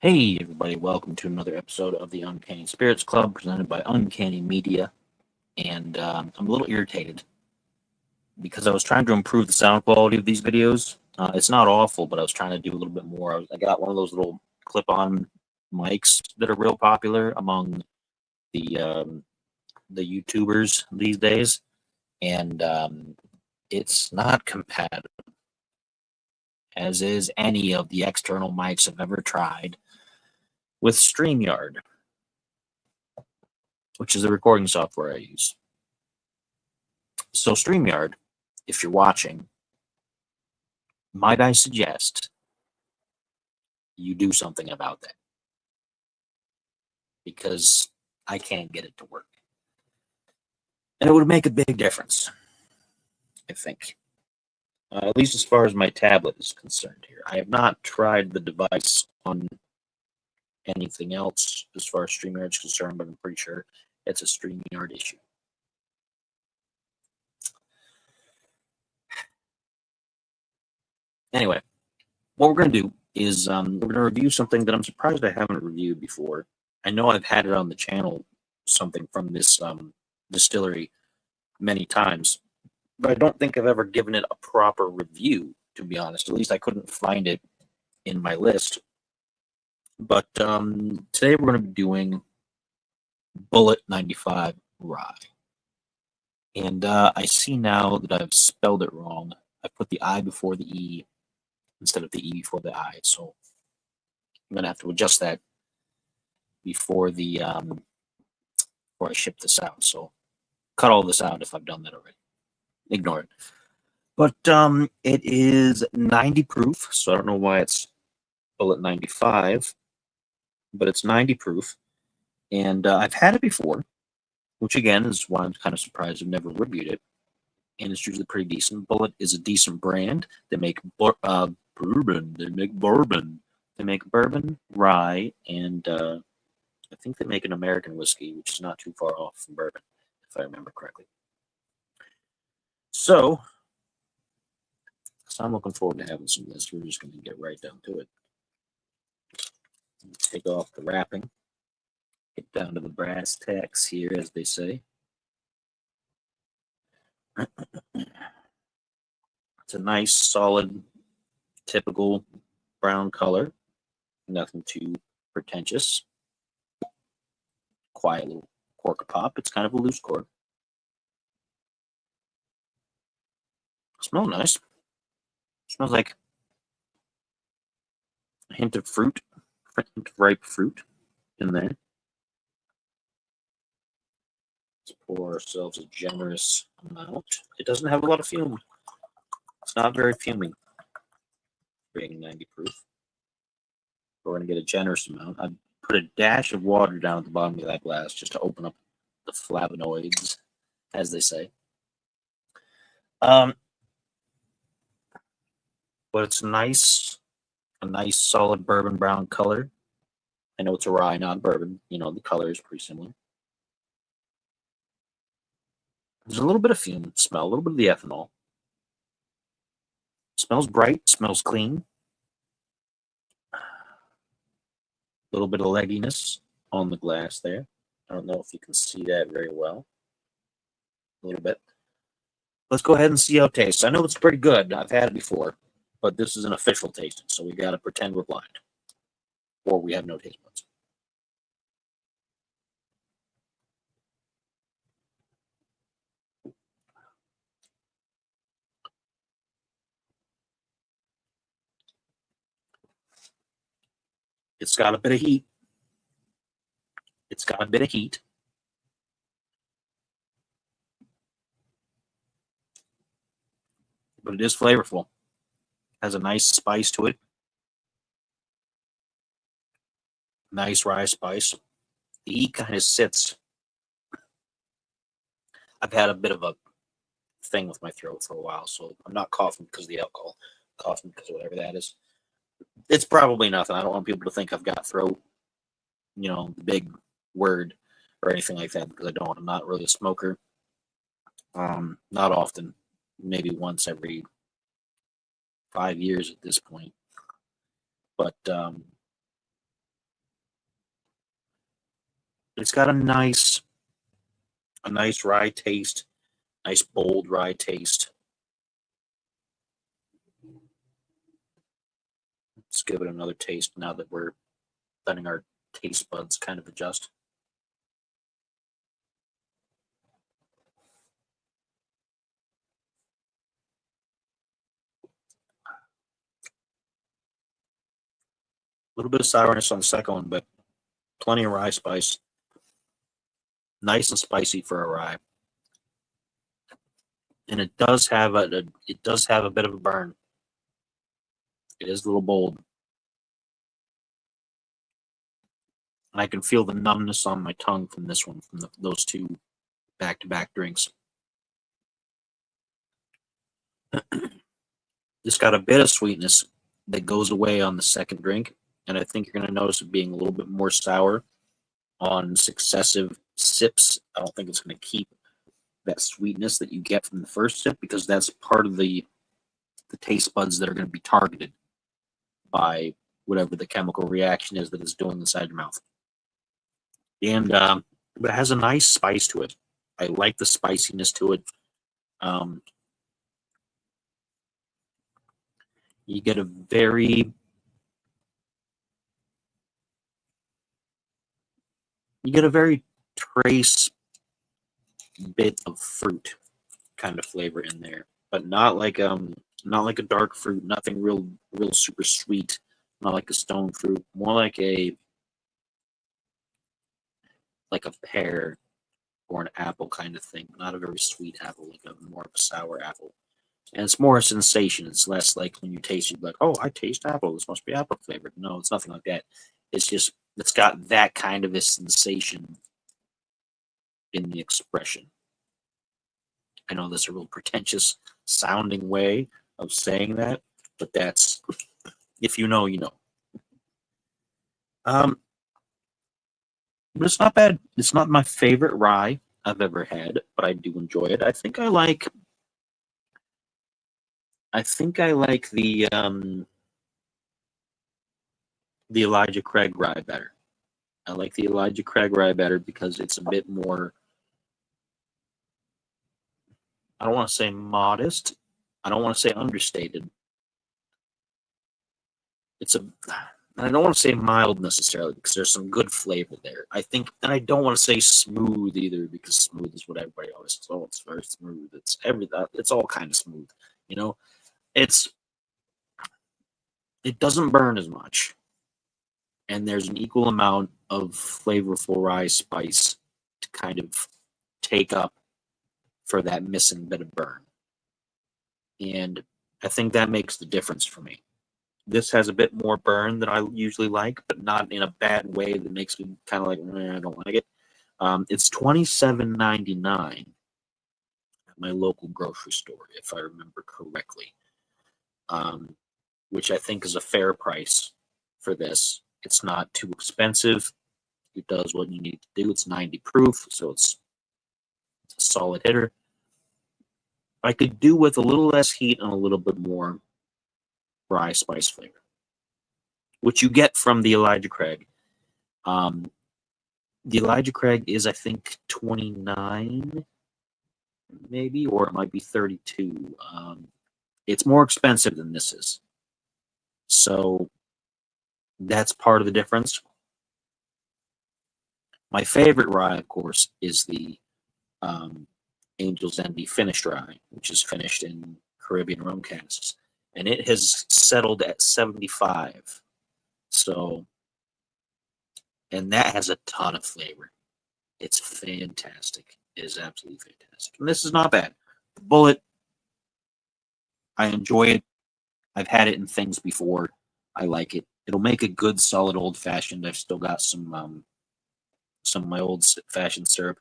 Hey, everybody, welcome to another episode of the Uncanny Spirits Club presented by Uncanny Media. And I'm a little irritated because I was trying to improve the sound quality of these videos. It's not awful, but I was trying to do a little bit more. I got one of those little clip on mics that are real popular among the YouTubers these days, and it's not compatible, as is any of the external mics I've ever tried with Streamyard, which is the recording software I use. So Streamyard, if you're watching, might I suggest you do something about that, because I can't get it to work. And it would make a big difference, I think. At least as far as my tablet is concerned here. I have not tried the device on anything else as far as StreamYard is concerned, but I'm pretty sure it's a StreamYard issue. Anyway, what we're going to do is we're going to review something that I'm surprised I haven't reviewed before. I know I've had it on the channel, something from this distillery, many times, but I don't think I've ever given it a proper review, to be honest. At least I couldn't find it in my list. But today we're going to be doing Bulliet 95 Rye. And I see now that I've spelled it wrong. I put the I before the E instead of the E before the I. So I'm going to have to adjust that before I ship this out. So cut all this out if I've done that already. Ignore it. But it is 90 proof, so I don't know why it's Bulliet 95, but it's 90 proof. And I've had it before, which again is why I'm kind of surprised I've never reviewed it. And it's usually pretty decent. Bulliet is a decent brand. They make bourbon. They make bourbon. They make bourbon, rye, and I think they make an American whiskey, which is not too far off from bourbon, if I remember correctly. So I'm looking forward to having some of this. We're just going to get right down to it. Take off the wrapping. Get down to the brass tacks here, as they say. It's a nice, solid, typical brown color. Nothing too pretentious. Quiet little cork pop. It's kind of a loose cork. Smells nice. Smells like a hint of fruit, a hint of ripe fruit in there. Let's pour ourselves a generous amount. It doesn't have a lot of fume. It's not very fuming, being 90 proof. We're going to get a generous amount. I put a dash of water down at the bottom of that glass just to open up the flavonoids, as they say. But it's nice, a nice solid bourbon brown color. I know it's a rye, not bourbon. You know, the color is pretty similar. There's a little bit of fume smell, a little bit of the ethanol. Smells bright, smells clean. A little bit of legginess on the glass there. I don't know if you can see that very well. A little bit. Let's go ahead and see how it tastes. I know it's pretty good. I've had it before, but this is an official tasting, so we got to pretend we're blind, or we have no taste buds. It's got a bit of heat. It's got a bit of heat. But it is flavorful. Has a nice spice to it. Nice rye spice. The heat kind of sits. I've had a bit of a thing with my throat for a while, so I'm not coughing because of the alcohol. I'm coughing because of whatever that is. It's probably nothing. I don't want people to think I've got throat, you know, the big word or anything like that, because I don't. I'm not really a smoker. Not often. Maybe once every 5 years at this point. But It's got a nice rye taste, nice bold rye taste. Let's give it another taste now that we're letting our taste buds kind of adjust. A little bit of sourness on the second one, but plenty of rye spice. Nice and spicy for a rye. And it does have a bit of a burn. It is a little bold. And I can feel the numbness on my tongue from this one, from those two back-to-back drinks. It's got a bit of sweetness that goes away on the second drink, and I think you're going to notice it being a little bit more sour on successive sips. I don't think it's going to keep that sweetness that you get from the first sip, because that's part of the taste buds that are going to be targeted by whatever the chemical reaction is that it's doing inside your mouth. And but it has a nice spice to it. I like the spiciness to it. You get a very trace bit of fruit kind of flavor in there, but not like a dark fruit, nothing real super sweet, not like a stone fruit, more like a pear or an apple kind of thing, not a very sweet apple, like a more of a sour apple. And it's more a sensation. It's less like when you taste it, like, oh, I taste apple. This must be apple flavored. No, it's nothing like that. It's just, it's got that kind of a sensation in the expression. I know that's a real pretentious sounding way of saying that, but that's, if you know, you know. But it's not bad. It's not my favorite rye I've ever had, but I do enjoy it. I think I like the Elijah Craig rye better. I like the Elijah Craig rye better because it's a bit more, I don't want to say modest. I don't want to say understated. I don't want to say mild necessarily because there's some good flavor there. I think, and I don't want to say smooth either because smooth is what everybody always says. Oh, it's very smooth. It's all kind of smooth. You know, it doesn't burn as much, and there's an equal amount of flavorful rye spice to kind of take up for that missing bit of burn. And I think that makes the difference for me. This has a bit more burn than I usually like, but not in a bad way that makes me kind of like, I don't like it. It's $27.99 at my local grocery store, if I remember correctly, which I think is a fair price for this. It's not too expensive. It does what you need to do. It's 90 proof, so it's a solid hitter. I could do with a little less heat and a little bit more rye spice flavor, which you get from the Elijah Craig. The Elijah Craig is, I think, 29, maybe, or it might be 32. It's more expensive than this is, so that's part of the difference. My favorite rye, of course, is the Angel's Envy finished rye, which is finished in Caribbean rum casks, and it has settled at 75. So, and that has a ton of flavor. It's fantastic. It is absolutely fantastic. And this is not bad. The Bulliet, I enjoy it. I've had it in things before. I like it. It'll make a good solid old fashioned. I've still got some of my old fashioned syrup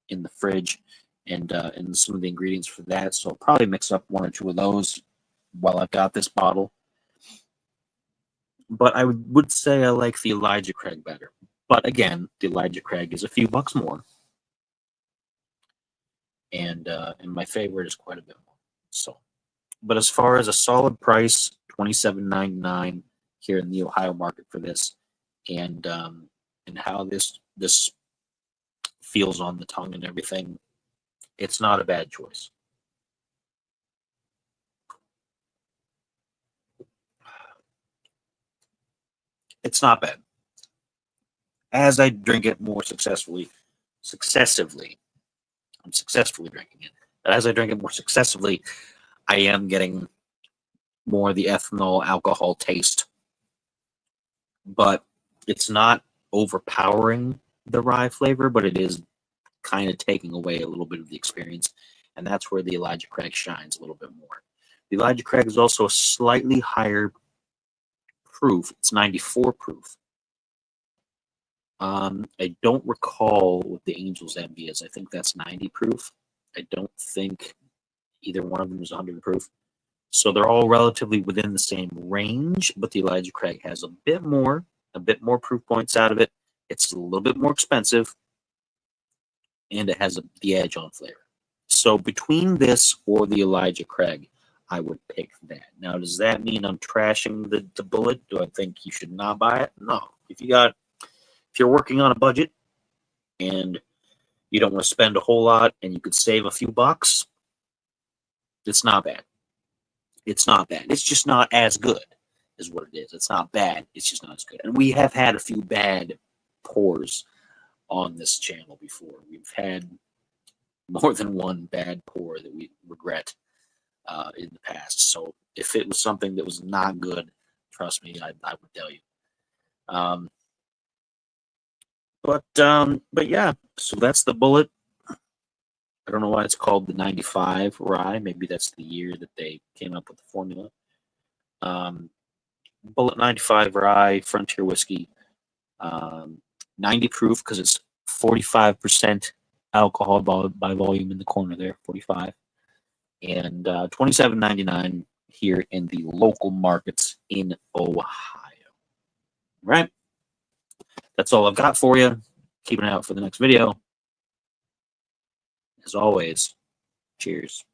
in the fridge, and some of the ingredients for that. So I'll probably mix up one or two of those while I've got this bottle. But I would say I like the Elijah Craig better. But again, the Elijah Craig is a few bucks more, and my favorite is quite a bit more. So, but as far as a solid price, $27.99 here in the Ohio market for this, and how this feels on the tongue and everything. It's not a bad choice. It's not bad. As I drink it more successively, I'm successfully drinking it. But as I drink it more successively, I am getting more of the ethanol alcohol taste. But it's not overpowering the rye flavor, but it is kind of taking away a little bit of the experience. And that's where the Elijah Craig shines a little bit more. The Elijah Craig is also a slightly higher proof. It's 94 proof. I don't recall what the Angel's Envy is. I think that's 90 proof. I don't think either one of them is 100 proof. So they're all relatively within the same range, but the Elijah Craig has a bit more proof points out of it. It's a little bit more expensive, and it has the edge on flavor. So between this or the Elijah Craig, I would pick that. Now, does that mean I'm trashing the Bulliet? Do I think you should not buy it? No. If you're working on a budget and you don't want to spend a whole lot and you could save a few bucks, it's not bad. It's not bad. It's just not as good, is what it is. It's not bad. It's just not as good. And we have had a few bad pours on this channel before. We've had more than one bad pour that we regret in the past. So if it was something that was not good, trust me, I would tell you. But yeah, so that's the Bulliet. I don't know why it's called the 95 rye. Maybe that's the year that they came up with the formula. Bulliet 95 rye, Frontier whiskey, 90 proof because it's 45% alcohol by volume in the corner there, 45, and $27.99 here in the local markets in Ohio. Right? That's all I've got for you. Keep an eye out for the next video. As always, cheers.